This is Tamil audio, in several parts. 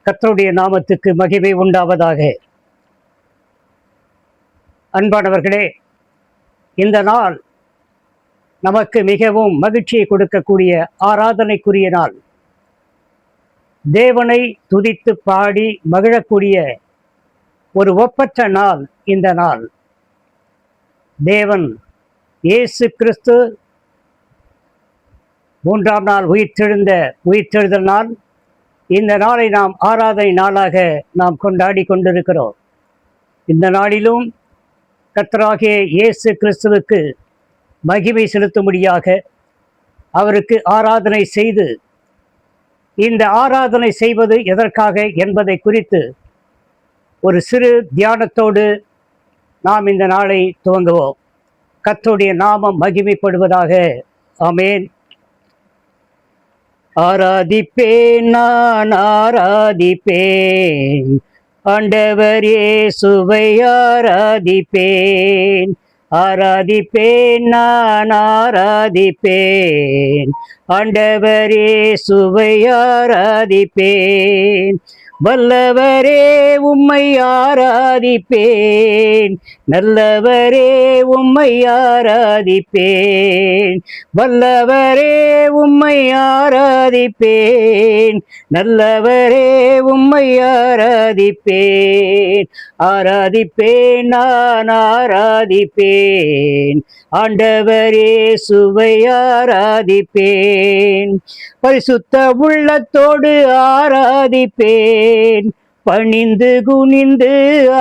கர்த்தருடைய நாமத்துக்கு மகிமை உண்டாவதாக. அன்பானவர்களே, இந்த நாள் நமக்கு மிகவும் மகிழ்ச்சியை கொடுக்கக்கூடிய ஆராதனைக்குரிய நாள். தேவனை துதித்து பாடி மகிழக்கூடிய ஒரு ஒப்பற்ற நாள் இந்த நாள். தேவன் இயேசு கிறிஸ்து 3ஆம் நாள் உயிர்த்தெழுதல் நாள். இந்த நாளை நாம் ஆராதனை நாளாக நாம் கொண்டாடி கொண்டிருக்கிறோம். இந்த நாளிலும் கர்த்தராகிய இயேசு கிறிஸ்துவுக்கு மகிமை செலுத்தும்படியாக அவருக்கு ஆராதனை செய்து, இந்த ஆராதனை செய்வது எதற்காக என்பதை குறித்து ஒரு சிறு தியானத்தோடு நாம் இந்த நாளை துவங்குவோம். கர்த்தருடைய நாமம் மகிமைப்படுவதாக. ஆமென். ஆராதிப்பேன், நான் ஆராதிப்பேன், ஆண்டவர் இயேசுவை ஆராதிப்பேன். ஆராதிப்பேன், நான் ஆராதிப்பேன், ஆண்டவர் இயேசுவை ஆராதிப்பேன். வல்லவரே உம்மை ஆராதிப்பேன், நல்லவரே உம்மை ஆராதிப்பேன். வல்லவரே உம்மை ஆராதிப்பேன், நல்லவரே உம்மை ஆராதிப்பேன். ஆராதிப்பேன், நான் ஆராதிப்பேன், ஆண்டவர் இயேசுவை ஆராதிப்பேன். பரிசுத்த உள்ளத்தோடு ஆராதிப்பேன், பணிந்து குனிந்து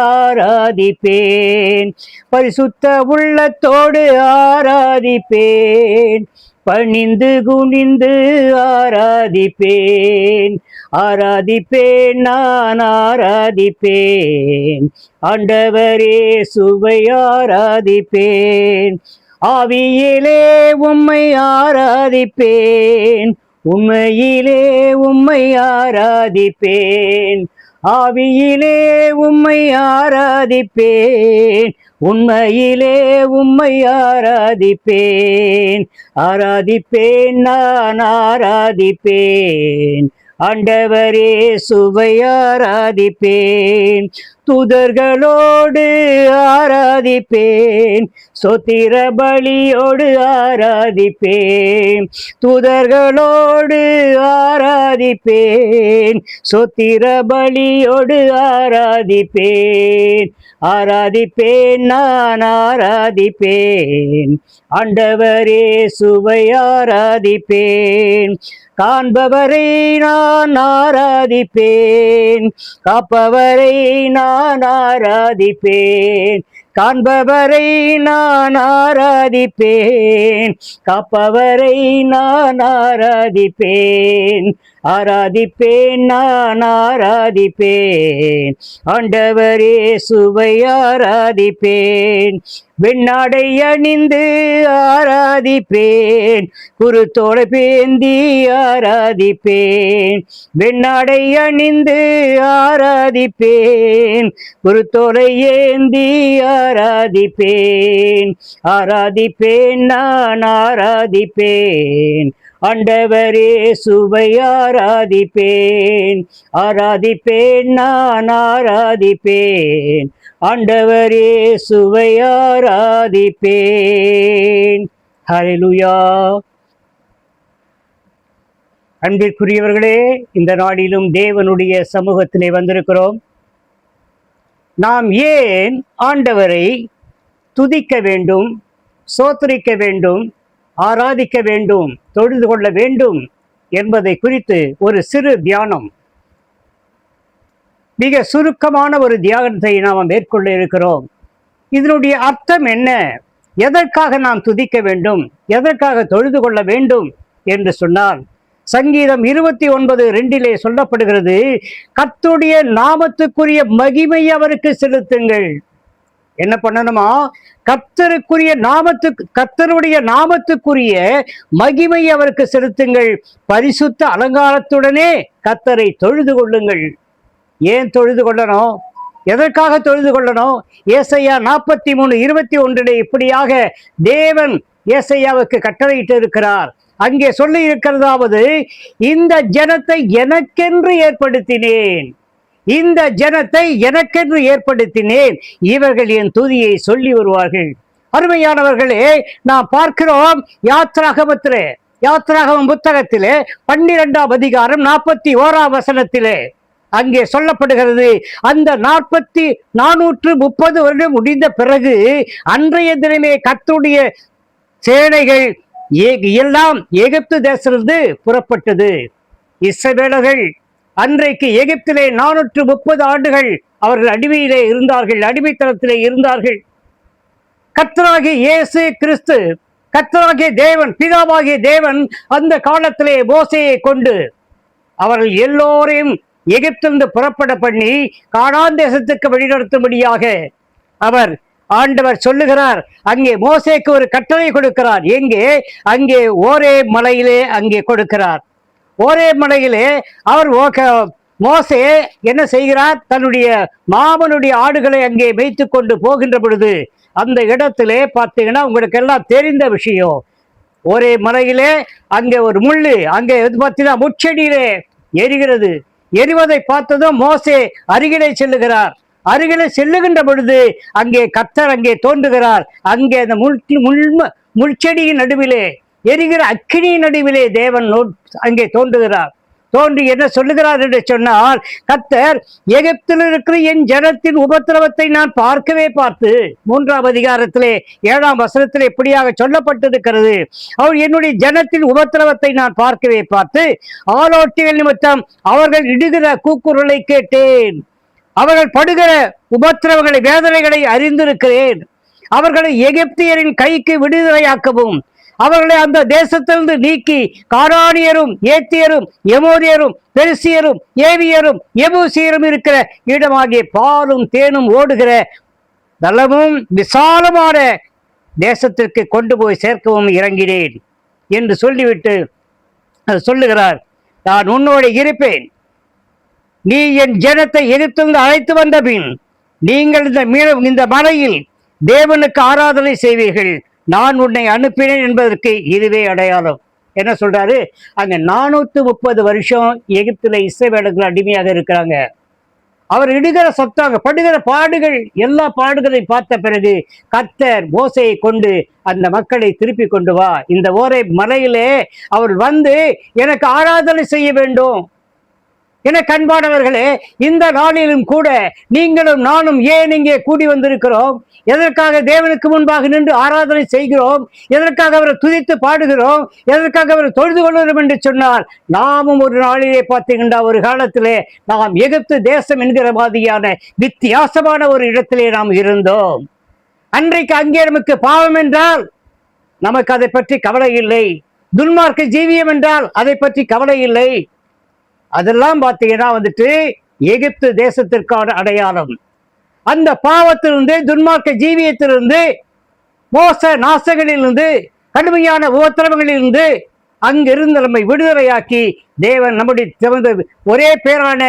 ஆராதிப்பேன். பரிசுத்த உள்ளத்தோடு ஆராதிப்பேன், பணிந்து குனிந்து ஆராதிப்பேன். ஆராதிப்பேன், நான் ஆராதிப்பேன், ஆண்டவர் இயேசுவை ஆராதிப்பேன். ஆவியிலே உம்மை ஆராதிப்பேன், உம்மையிலே உம்மை ஆராதிப்பேன். ஆவியிலே உம்மை ஆராதிப்பேன், உண்மையிலே உம்மை ஆராதிப்பேன். ஆராதிப்பேன், நான் ஆராதிப்பேன், ஆண்டவர் இயேசுவை ஆராதிப்பேன். தூதர்களோடு ஆராதிப்பேன், ஸ்தோத்திர பலியோடு ஆராதிப்பேன். தூதர்களோடு ஆராதிப்பேன், ஸ்தோத்திர பலியோடு ஆராதிப்பேன். ஆராதிப்பேன், நான் ஆராதிப்பேன், ஆண்டவர் இயேசுவை ஆராதிப்பேன். காண்பவரை நான் ஆராதிப்பேன், காப்பவரை நான் ஆராதிப்பேன். காண்பவரை நான் ஆராதிப்பேன், காப்பவரை நான் ஆராதிப்பேன். ஆராதிப்பேன், நான் ஆராதிப்பேன், ஆண்டவர் இயேசுவை ஆராதிப்பேன். வெண்ணாடை அணிந்து ஆராதிப்பேன், குருத்தோலை பேந்தி ஆராதிப்பேன். வெண்ணாடை அணிந்து ஆராதிப்பேன், குருத்தோலை ஏந்தி ஆராதிப்பேன். ஆராதிப்பேன், நான் ஆராதிப்பேன், ஆண்டவர் இயேசுவை ஆராதிப்பேன். ஆராதிப்பேன், நான் ஆராதிப்பேன், ஆண்டவர் இயேசுவை ஆராதிப்பேன். ஹல்லேலூயா. அன்பிற்குரியவர்களே, இந்த நாளிலும் தேவனுடைய சமூகத்திலே வந்திருக்கிறோம். நாம் ஏன் ஆண்டவரை துதிக்க வேண்டும், ஸ்தோத்திரிக்க வேண்டும், ஆராதிக்க வேண்டும், தொழுது கொள்ள வேண்டும் என்பதை குறித்து ஒரு சிறு தியானம், மிக சுருக்கமான ஒரு தியானத்தை நாம் மேற்கொள்ள இருக்கிறோம். இதனுடைய அர்த்தம் என்ன, எதற்காக நாம் துதிக்க வேண்டும், எதற்காக தொழுது கொள்ள வேண்டும் என்று சொன்னால், சங்கீதம் 29:2 சொல்லப்படுகிறது, கர்த்தருடைய நாமத்துக்குரிய மகிமை அவருக்கு செலுத்துங்கள். என்ன பண்ணணுமா? கர்த்தருடைய நாமத்துக்குரிய மகிமை அவருக்கு செலுத்துங்கள், பரிசுத்த அலங்காரத்துடனே கர்த்தரை தொழுது கொள்ளுங்கள். ஏன் தொழுது கொள்ளணும்? எதற்காக தொழுது கொள்ளணும்? ஏசாயா 43:21 இப்படியாக தேவன் ஏசாயாவுக்கு கட்டளையிட்டு இருக்கிறார். அங்கே சொல்லி இருக்கிறதாவது, இந்த ஜனத்தை எனக்கென்று ஏற்படுத்தினேன், இந்த ஜனத்தை எனக்கென்று ஏற்படுத்தினேன், இவர்கள் என் துதியை சொல்லி வருவார்கள். அருமையானவர்களே, நாம் பார்க்கிறோம் யாத்ராகமம் புத்தகத்திலே 12ஆம் அதிகாரம் 41ஆம் வசனத்திலே அங்கே சொல்லப்படுகிறது, அந்த 430 வருடம் முடிந்த பிறகு அன்றைய தினமே கர்த்தருடைய சேனைகள் எல்லாம் எகிப்து தேசத்திலிருந்து புறப்பட்டது. இஸ்ரவேலர்கள் அன்றைக்கு எகிப்திலே 430 ஆண்டுகள் அவர்கள் அடிமையிலே இருந்தார்கள், அடிமைத்தனத்திலே இருந்தார்கள். கர்த்தராகிய இயேசு கிறிஸ்து, கர்த்தராகிய தேவன், பிதாவாகிய தேவன் அந்த காலத்திலே மோசேயை கொண்டு அவர்கள் எல்லோரையும் எகிப்திலிருந்து புறப்பட பண்ணி கானான் தேசத்துக்கு வழிநடத்தும்படியாக ஆண்டவர் சொல்லுகிறார். அங்கே மோசேக்கு ஒரு கட்டளை கொடுக்கிறார். எங்கே? அங்கே ஓரே மலையிலே அங்கே கொடுக்கிறார். ஓரே மலையிலே மோசே என்ன செய்கிறார்? தன்னுடைய மாமனுடைய ஆடுகளை அங்கே மேய்த்து கொண்டு போகின்ற பொழுது அந்த இடத்திலே பார்த்தீங்கன்னா உங்களுக்கு எல்லாம் தெரிந்த விஷயம், ஒரே மலையிலே அங்கே ஒரு முள்ளு அங்கே பார்த்தீங்கன்னா முச்செடியிலே எரிகிறது. எரிவதை பார்த்ததும் மோசே அருகிலே செல்லுகிறார். அருகிலே செல்லுகின்ற பொழுது அங்கே கர்த்தர் அங்கே தோன்றுகிறார். அங்கே அந்த முள்செடியின் நடுவிலே, எரிகிற அக்கினியின் நடுவிலே தேவன் அங்கே தோன்றுகிறார். தோன்றி என்ன சொல்லுகிறார் என்று சொன்னால், கர்த்தர் எகிப்தில் இருக்கிற என் ஜனத்தின் உபத்திரவத்தை நான் பார்த்து 3ஆம் அதிகாரத்திலே 7ஆம் வசனத்திலே இப்படியாக சொல்லப்பட்டிருக்கிறது. அவர் என்னுடைய ஜனத்தின் உபத்திரவத்தை நான் பார்த்து ஆலோட்டிகள் நிமித்தம் அவர்கள் இடுகிற கூக்குரலை கேட்டேன். அவர்கள் படுகிற உபத்திரவங்களை, வேதனைகளை அறிந்திருக்கிறேன். அவர்களை எகிப்தியரின் கைக்கு விடுதலையாக்கவும் அவர்களை அந்த தேசத்திலிருந்து நீக்கி கானானியரும், ஏத்தியரும், எமோரியரும், பெருசியரும், ஏவியரும், எபூசியரும் இருக்கிற இடமாகிய பாலும் தேனும் ஓடுகிற நலமும் விசாலமான தேசத்திற்கு கொண்டு போய் சேர்க்கவும் இறங்கினேன் என்று சொல்லிவிட்டு சொல்லுகிறார், நான் உன்னோடு இருப்பேன். நீ என் ஜனத்தை எதிர்த்து அழைத்து வந்த பின் நீங்கள் இந்த மலையில் தேவனுக்கு ஆராதனை செய்வீர்கள். நான் உன்னை அனுப்பினேன் என்பதற்கு இதுவே அடையாளம். என்ன சொல்றாரு? அங்க 430 வருஷம் எகிப்தில இஸ்ரவேலர்கள் அடிமையாக இருக்கிறாங்க. அவர் இடுகிற சத்தம், படுகிற பாடுகள், எல்லா பாடுகளை பார்த்த பிறகு கர்த்தர் மோசேயை கொண்டு அந்த மக்களை திருப்பி கொண்டு வா, இந்த ஓரை மலையிலே அவர் வந்து எனக்கு ஆராதனை செய்ய வேண்டும். என கண்பானவர்களே, இந்த நாளிலும் கூட நீங்களும் நானும் ஏன் இங்கே கூடி வந்திருக்கிறோம்? எதற்காக தேவனுக்கு முன்பாக நின்று ஆராதனை செய்கிறோம்? எதற்காக அவரை துதித்து பாடுகிறோம்? எதற்காக அவரை தொழுது கொள்கிறோம் என்று சொன்னால், நாமும் ஒரு நாளிலே பார்த்தீங்கன்னா ஒரு காலத்திலே நாம் எகிப்து தேசம் என்கிற மாதிரியான வித்தியாசமான ஒரு இடத்திலே நாம் இருந்தோம். அன்றைக்கு அங்கே நமக்கு பாவம் என்றால் நமக்கு அதை பற்றி கவலை இல்லை, துன்மார்க்க ஜீவியம் என்றால் அதை பற்றி கவலை இல்லை. அதெல்லாம் பார்த்தீங்கன்னா எகிப்து தேசத்திற்கான அடையாளம். அந்த பாவத்திலிருந்து, துன்மார்க்க ஜீவியத்திலிருந்து, மோச நாசங்களிலிருந்து, கடுமையான உபத்திரவங்களிலிருந்து அங்கிருந்து நம்மை விடுதலையாக்கி தேவன் நம்முடைய ஒரே பேரான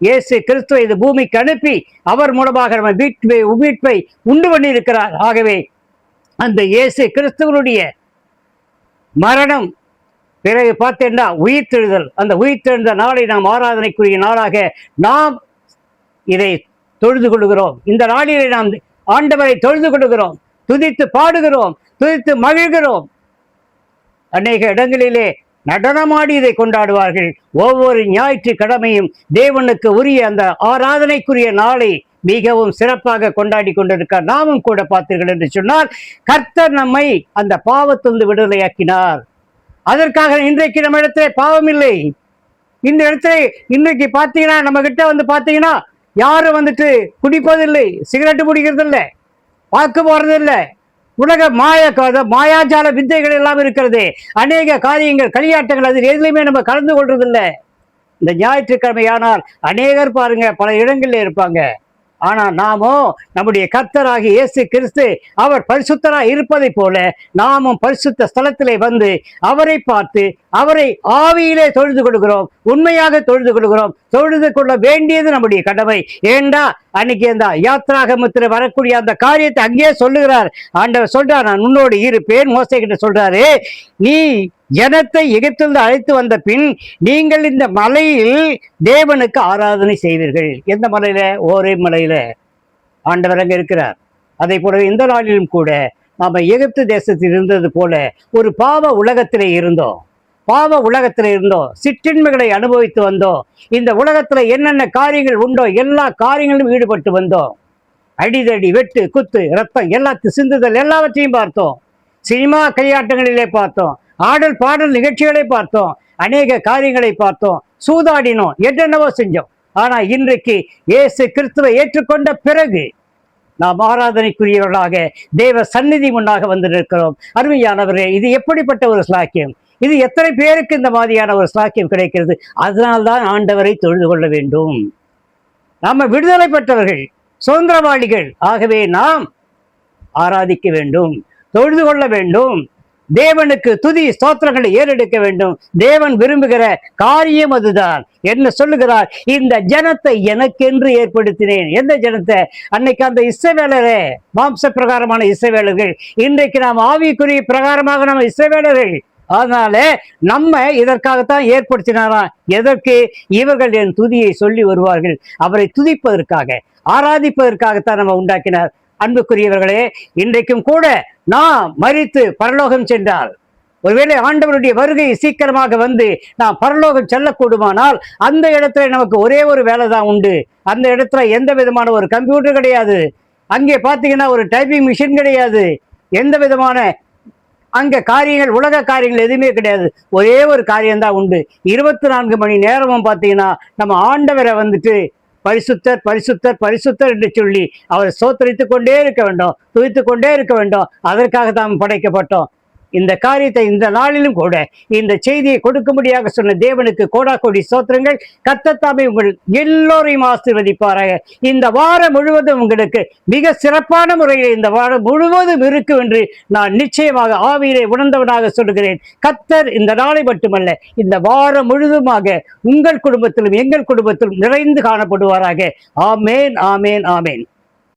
இயேசு கிறிஸ்துவை இந்த பூமிக்கு அனுப்பி அவர் மூலமாக நம்ம மீட்பை உண்டு பண்ணியிருக்கிறார். ஆகவே அந்த இயேசு கிறிஸ்துவனுடைய மரணம் பிறகு பார்த்தேன்னா உயிர்த்தெழுதல், அந்த உயிர்த்தெழுந்த நாளை நாம் ஆராதனைக்குரிய நாளாக நாம் இதை தொழுது கொள்கிறோம். இந்த நாளிலே நாம் ஆண்டவரை தொழுது கொள்கிறோம், துதித்து பாடுகிறோம், துதித்து மகிழ்கிறோம். அநேக இடங்களிலே நடனமாடி இதை கொண்டாடுவார்கள். ஒவ்வொரு ஞாயிற்றுக்கிழமையும் தேவனுக்கு உரிய அந்த ஆராதனைக்குரிய நாளை மிகவும் சிறப்பாக கொண்டாடி கொண்டிருக்கார். நாமும் கூட பார்த்தீர்கள் என்று சொன்னால், கர்த்தர் நம்மை அந்த பாவத்திலிருந்து விடுதலையாக்கினார். அதற்காக இன்றைக்கு நம்ம இடத்துல பாவம் இல்லை. இந்த இடத்துல இன்றைக்கு பார்த்தீங்கன்னா நம்ம கிட்ட பார்த்தீங்கன்னா யாரும் குடிப்பதில்லை, சிகரெட்டு குடிக்கிறது இல்லை, வாக்கு போறதில்லை, உலக மாயாஜால வித்தைகள் எல்லாம் இருக்கிறது, அநேக காரியங்கள், களியாட்டங்கள், அதில் எதுலையுமே நம்ம கலந்து கொள்றதில்லை. இந்த ஞாயிற்றுக்கிழமையானால் அநேகர் பாருங்க பல இடங்களில் இருப்பாங்க. ஆனால் நாமோ நம்முடைய கர்த்தராகிய இயேசு கிறிஸ்து அவர் பரிசுத்தராக இருப்பதை போல நாமும் பரிசுத்த ஸ்தலத்திலே வந்து அவரை பார்த்து அவரை ஆவியிலே தொழுது கொள்கிறோம், உண்மையாக தொழுது கொள்கிறோம். தொழுது கொள்ள வேண்டியது நம்முடைய கடமை. ஏண்டா அன்னைக்கு அந்த யாத்ராகமத்தில் வரக்கூடிய அந்த காரியத்தை அங்கேயே சொல்லுகிறார். ஆண்டவர் சொல்றார், நான் உன்னோடு இருப்பேன். மோசே கிட்ட சொல்றாரு, நீ ஜனத்தை எகிப்திலிருந்து அழைத்து வந்த பின் நீங்கள் இந்த மலையில் தேவனுக்கு ஆராதனை செய்வீர்கள். எந்த மலையில? ஓரே மலையில ஆண்டவர் அங்க இருக்கிறார். அதை போல இந்த நாளிலும் கூட நாம எகிப்து தேசத்தில் இருந்தது போல ஒரு பாவ உலகத்திலே இருந்தோம். சிற்றின்மைகளை அனுபவித்து வந்தோம். இந்த உலகத்துல என்னென்ன காரியங்கள் உண்டோ எல்லா காரியங்களிலும் ஈடுபட்டு வந்தோம். அடிதடி, வெட்டு, குத்து, ரத்தம், எல்லாத்தையும் சிந்துதல் எல்லாவற்றையும் பார்த்தோம். சினிமா கையாட்டங்களிலே பார்த்தோம். ஆடல் பாடல் நிகழ்ச்சிகளை பார்த்தோம். அநேக காரியங்களை பார்த்தோம். சூதாடினோம், என்னென்னவோ செஞ்சோம். ஆனா இன்றைக்கு இயேசு கிறிஸ்துவை ஏற்றுக்கொண்ட பிறகு நாம் ஆராதனைக்குரியவர்களாக தேவ சந்நிதி முன்னாக வந்து நிற்கிறோம். அருமையானவர்களே, இது எப்படிப்பட்ட ஒரு ஸ்லாக்கியம்! இது எத்தனை பேருக்கு இந்த மாதிரியான ஒரு ஸ்லாக்கியம் கிடைக்கிறது? அதனால்தான் ஆண்டவரை தொழுது கொள்ள வேண்டும். நாம விடுதலை பெற்றவர்கள், சுதந்திரவாளிகள். ஆகவே நாம் ஆராதிக்க வேண்டும், தொழுது கொள்ள வேண்டும், தேவனுக்கு துதி ஸ்தோத்திரங்களை ஏறெடுக்க வேண்டும். தேவன் விரும்புகிற காரியம் அதுதான். என்ன சொல்லுகிறார்? இந்த ஜனத்தை எனக்கென்று ஏற்படுத்தினேன். எந்த ஜனத்தை? அன்னைக்கு அந்த இஸ்ரவேலரே, மாம்ச பிரகாரமான இஸ்ரவேலர்கள். இன்றைக்கு நாம் ஆவிக்குரிய பிரகாரமாக நம்ம இஸ்ரவேலர்கள். அதனால நம்ம இதற்காகத்தான் ஏற்படுத்தினாராம். எதற்கு? இவர்கள் என் துதியை சொல்லி வருவார்கள். அவரை துதிப்பதற்காக, ஆராதிப்பதற்காகத்தான் நம்ம உண்டாக்கினார். அன்புக்குரியவர்களே, இன்றைக்கும் கூட நாம் மரித்து பரலோகம் சென்றால், ஒருவேளை ஆண்டவருடைய வருகை சீக்கிரமாக வந்து நாம் பரலோகம் செல்லக்கூடுமானால், அந்த இடத்துல நமக்கு ஒரே ஒரு வேலை தான் உண்டு. அந்த இடத்துல எந்த விதமான ஒரு கம்ப்யூட்டர் கிடையாது. அங்கே பார்த்தீங்கன்னா ஒரு டைப்பிங் மிஷின் கிடையாது. எந்த விதமான அங்க காரியங்கள், உலக காரியங்கள் எதுவுமே கிடையாது. ஒரே ஒரு காரியம்தான் உண்டு. 24 மணி நேரமும் பார்த்தீங்கன்னா நம்ம ஆண்டவரை வந்துட்டு பரிசுத்தர் பரிசுத்தர் பரிசுத்தர் என்று சொல்லி அவரை ஸ்தோத்திரித்துக் கொண்டே இருக்க வேண்டும், துதித்துக் கொண்டே இருக்க வேண்டும். அதற்காக தான் படைக்கப்பட்டோம். இந்த காரியத்தை இந்த நாளிலும் கூட இந்த செய்தியை கொடுக்கும்படியாக சொன்ன தேவனுக்கு கோடாகோடி ஸ்தோத்திரங்கள். கர்த்தர் உங்கள் எல்லோரையும் ஆசீர்வதிப்பாராக. இந்த வாரம் முழுவதும் உங்களுக்கு மிக சிறப்பான முறையில் இந்த வாரம் முழுவதும் இருக்கும் என்று நான் நிச்சயமாக ஆவியிலே உணர்ந்தவனாக சொல்கிறேன். கர்த்தர் இந்த நாளை மட்டுமல்ல, இந்த வாரம் முழுவதுமாக உங்கள் குடும்பத்திலும் எங்கள் குடும்பத்திலும் நிறைந்து காணப்படுவாராக. ஆமேன், ஆமேன், ஆமேன்.